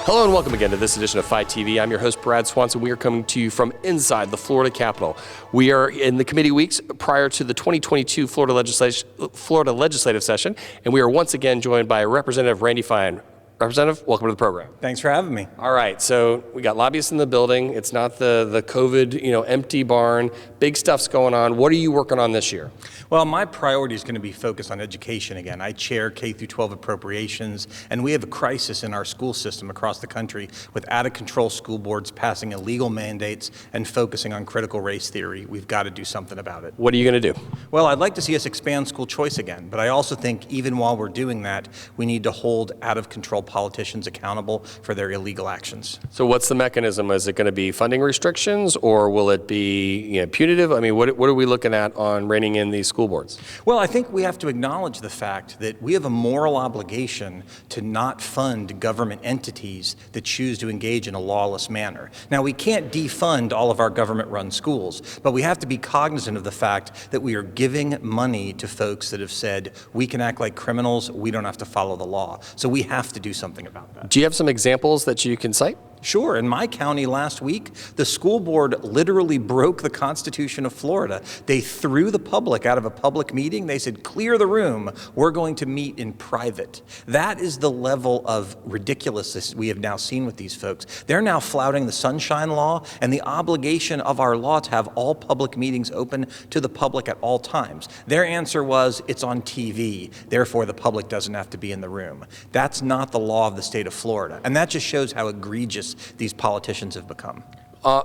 Hello and welcome again to this edition of Phi TV. I'm your host, Brad Swanson. We are coming to you from inside the Florida Capitol. We are in the committee weeks prior to the 2022 Florida legislative session, and we are once again joined by Representative Randy Fine. Representative, welcome to the program. Thanks for having me. All right, so we got lobbyists in the building. It's not the COVID, empty barn. Big stuff's going on. What are you working on this year? Well, my priority is going to be focused on education again. I chair K-12 Appropriations, and we have a crisis in our school system across the country with out-of-control school boards passing illegal mandates and focusing on critical race theory. We've got to do something about it. What are you going to do? Well, I'd like to see us expand school choice again, but I also think even while we're doing that, we need to hold out-of-control politicians accountable for their illegal actions. So what's the mechanism? Is it going to be funding restrictions, or will it be punitive? I mean, what are we looking at on reining in these school boards? Well, I think we have to acknowledge the fact that we have a moral obligation to not fund government entities that choose to engage in a lawless manner. Now, we can't defund all of our government-run schools, but we have to be cognizant of the fact that we are giving money to folks that have said, we can act like criminals, we don't have to follow the law. So we have to do something about that. Do you have some examples that you can cite? Sure. In my county last week, the school board literally broke the Constitution of Florida. They threw the public out of a public meeting. They said, clear the room. We're going to meet in private. That is the level of ridiculousness we have now seen with these folks. They're now flouting the Sunshine Law and the obligation of our law to have all public meetings open to the public at all times. Their answer was, it's on TV, therefore the public doesn't have to be in the room. That's not the law of the state of Florida. And that just shows how egregious these politicians have become.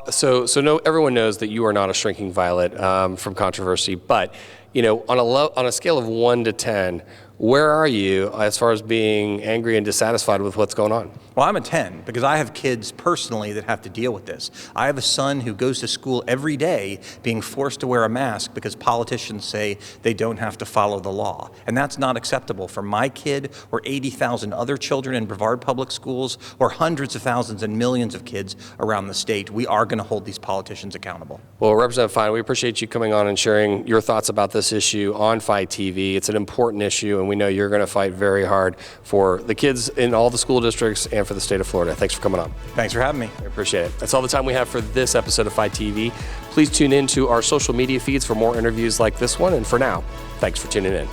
So everyone knows that you are not a shrinking violet from controversy, but on a scale of 1 to 10, where are you as far as being angry and dissatisfied with what's going on? Well, I'm a 10 because I have kids personally that have to deal with this. I have a son who goes to school every day being forced to wear a mask because politicians say they don't have to follow the law. And that's not acceptable for my kid or 80,000 other children in Brevard Public Schools or hundreds of thousands and millions of kids around the state. We are going to hold these politicians accountable. Well, Representative Fine, we appreciate you coming on and sharing your thoughts about this issue on Phi TV. It's an important issue, and we know you're going to fight very hard for the kids in all the school districts and for the state of Florida. Thanks for coming on. Thanks for having me. I appreciate it. That's all the time we have for this episode of Phi TV. Please tune in to our social media feeds for more interviews like this one. And for now, thanks for tuning in.